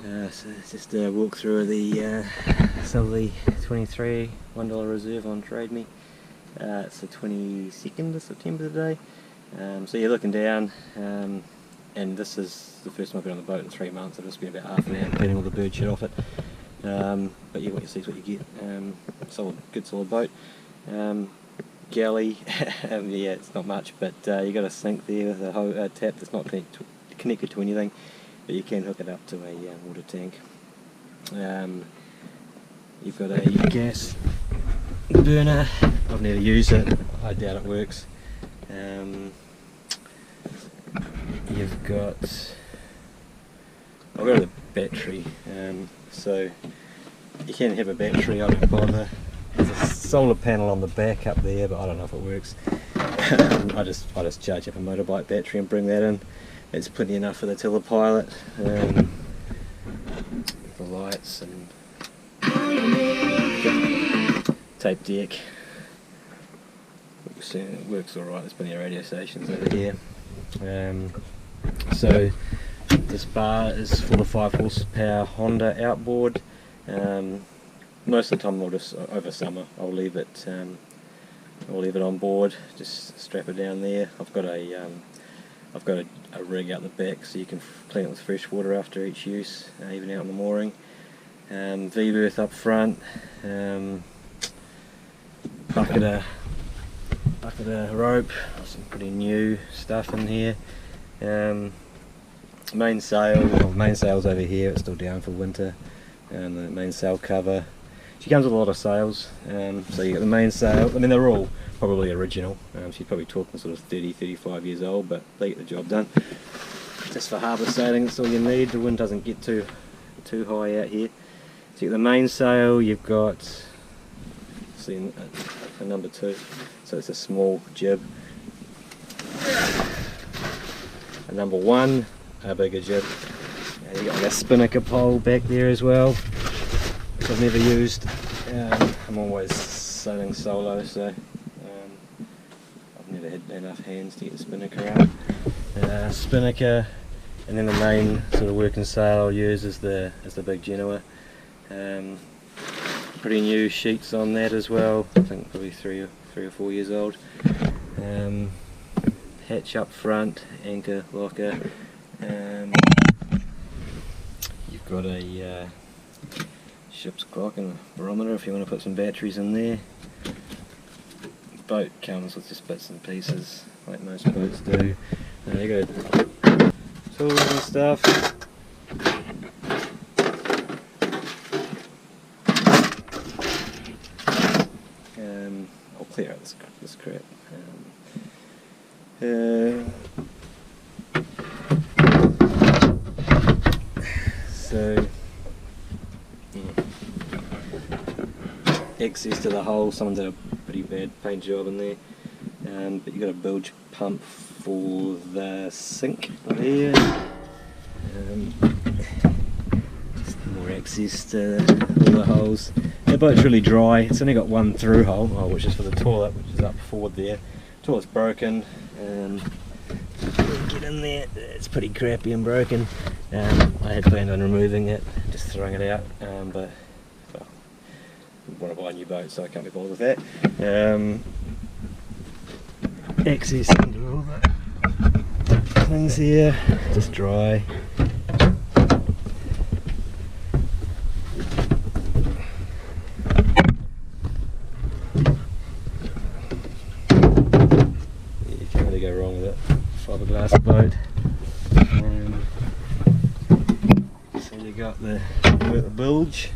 So it's just a walk through of the Southerly 23 $1 reserve on Trademe. It's the 22nd of September today. So you're looking down, and this is the first time I've been on the boat in 3 months. I've just been about half an hour cleaning all the bird shit off it. But yeah, what you see is what you get. Good solid boat. Galley, yeah, it's not much, but you got a sink there with a tap that's not connected to anything, but you can hook it up to a water tank. You've got a gas burner. I've never used it. I doubt it works. You've got, I'll go to the battery. So you can have a battery, I don't bother. There's a solar panel on the back up there, but I don't know if it works. I just charge up a motorbike battery and bring that in. It's plenty enough for the telepilot. The lights and tape deck. It works alright. There's plenty of radio stations over here. So this bar is for the 5 horsepower Honda outboard. Most of the time, over summer, I'll leave it on board. Just strap it down there. I've got a rig out the back, so you can clean it with fresh water after each use, even out on the mooring. V-berth up front. Bucket of rope. Some pretty new stuff in here. Mainsail's over here. It's still down for winter. The mainsail cover. She comes with a lot of sails, so you got the mainsail. I mean, they're all probably original. She's probably talking sort of 30, 35 years old, but they get the job done. Just for harbour sailing, that's all you need. The wind doesn't get too high out here. So you got the mainsail. You've got, see, a number 2. So it's a small jib. A number 1, a bigger jib. And you got a spinnaker pole back there as well, which I've never used. I'm always sailing solo, so I've never had enough hands to get the spinnaker out. Spinnaker, and then the main sort of working sail I'll use is the big Genoa. Pretty new sheets on that as well. I think probably 3 or 4 years old. Hatch up front, anchor, locker. You've got a ship's clock and a barometer if you want to put some batteries in there. Boat comes with just bits and pieces like most boats do. There you go, tools and stuff. I'll clear out this crap. So access to the hull, someone did a pretty bad paint job in there, but you've got a bilge pump for the sink up here. Just more access to all the holes. The boat's really dry. It's only got one through hole, which is for the toilet, which is up forward there. Toilet's broken. Get in there. It's pretty crappy and broken. I had planned on removing it, just throwing it out, but well, I want to buy a new boat, so I can't be bothered with that. Access into all the things here, just dry. You can't really go wrong with it. Fiberglass boat. So you got the bilge,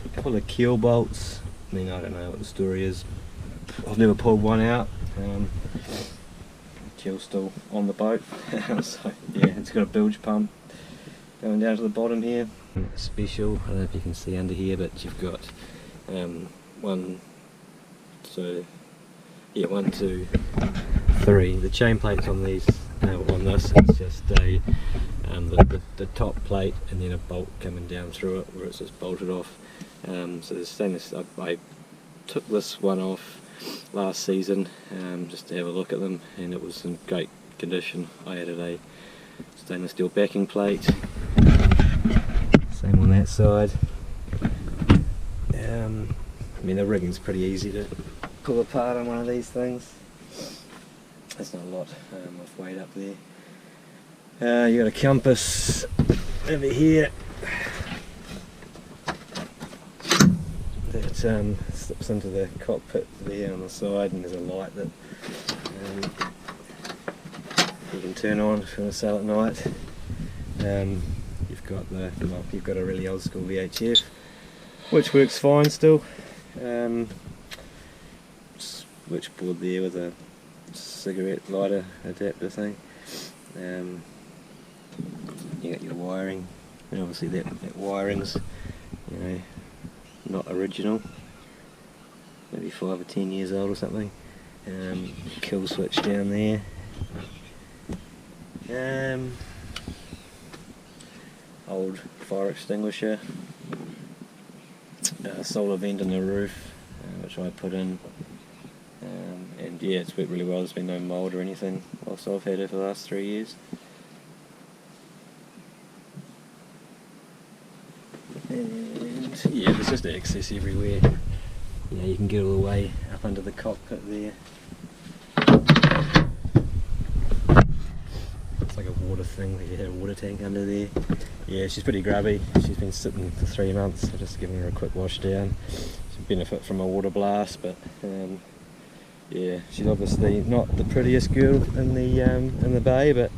a couple of keel bolts. I mean, I don't know what the story is. I've never pulled one out. Keel's still on the boat. So yeah, it's got a bilge pump going down to the bottom here. Special, I don't know if you can see under here, but you've got 1, 2, 3. The chain plates on these, on this, it's just the top plate and then a bolt coming down through it where it's just bolted off. So there's stainless. I took this one off last season just to have a look at them, and it was in great condition. I added a stainless steel backing plate, same that side. I mean, the rigging's pretty easy to pull apart on one of these things. There's not a lot of weight up there. You got a compass over here that slips into the cockpit there on the side, and there's a light that you can turn on if you want to sail at night. You've got a really old school VHF, which works fine still. Switchboard there with a cigarette lighter adapter thing. You got your wiring, and obviously that wiring's, you know, not original, maybe 5 or 10 years old or something. Kill switch down there. Old fire extinguisher, solar vent on the roof, which I put in, and yeah, it's worked really well. There's been no mould or anything whilst I've had it for the last 3 years. And yeah, there's just access everywhere. You know, you can get all the way up under the cockpit there. It's like a water thing, you had a water tank under there. Yeah, she's pretty grubby. She's been sitting for 3 months. I'm just giving her a quick wash down. She'll benefit from a water blast, but yeah, she's obviously not the prettiest girl in the bay, but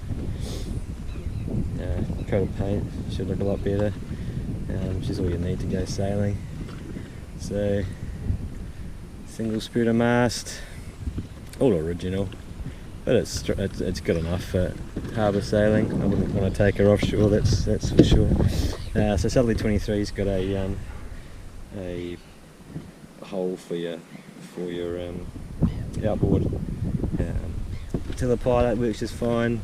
coat of paint should look a lot better. She's all you need to go sailing. So, single spreader mast, all original, but it's good enough for harbour sailing. I wouldn't want to take her offshore, that's for sure. So Southerly 23's got a hole for your outboard. Telepilot works just fine.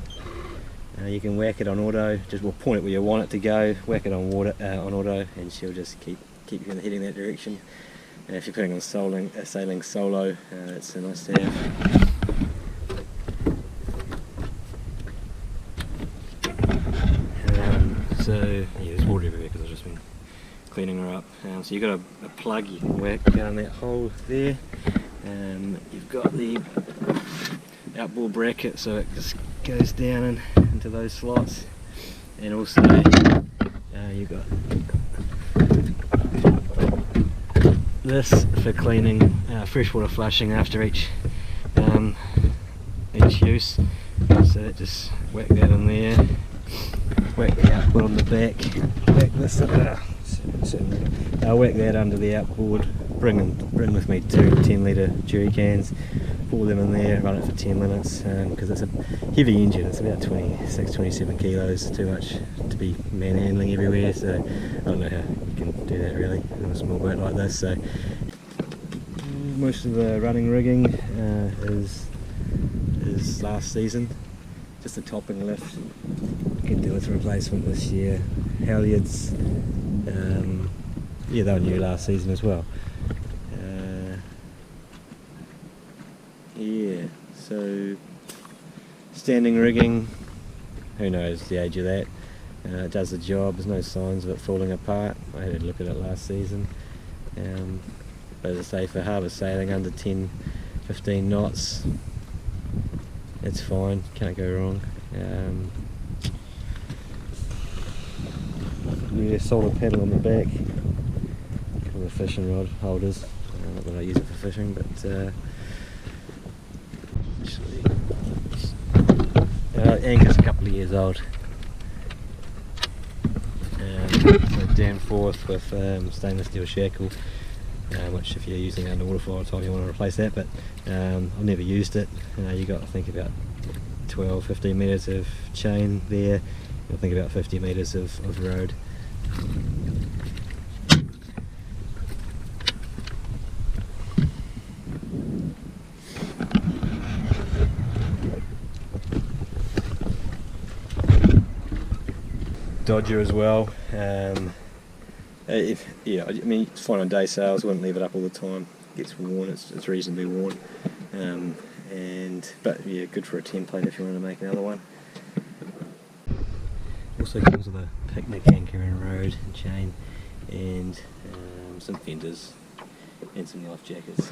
You can whack it on auto, we'll point it where you want it to go, whack it on auto, and she'll just keep you heading that direction. And if you're putting on sailing solo, it's nice to have. So yeah, there's water everywhere because I've just been cleaning her up. So you've got a plug you can whack down that hole there. You've got the outboard bracket, so it just goes down into those slots, and also you've got this for cleaning, freshwater flushing after each use. So that just whack that in there, whack the outboard on the back, whack this whack that under the outboard, bring with me 2 10-litre jerry cans, pour them in there, run it for 10 minutes, because it's a heavy engine. It's about 26-27 kilos, too much to be manhandling everywhere, so I don't know how you can do that really in a small boat like this. So most of the running rigging is last season, just a topping lift. You can do with replacement this year. Halyards, yeah, they were new last season as well. Yeah, so standing rigging, who knows the age of that. It does the job, there's no signs of it falling apart. I had a look at it last season. But as I say, for harbour sailing under 10-15 knots, it's fine, can't go wrong. Yeah, solid paddle on the back, a couple of fishing rod holders. Not that I use it for fishing, but anchor's a couple of years old. So down forth with stainless steel shackle, which if you're using underwater for all the time you want to replace that, but I've never used it. You got to think about 12-15 metres of chain there, you'll think about 50 metres of road. Dodger as well. I mean, it's fine on day sails. Wouldn't leave it up all the time. It gets worn. It's reasonably worn. But yeah, good for a template if you want to make another one. Also comes with a picnic anchor and rode and chain. and some fenders and some life jackets.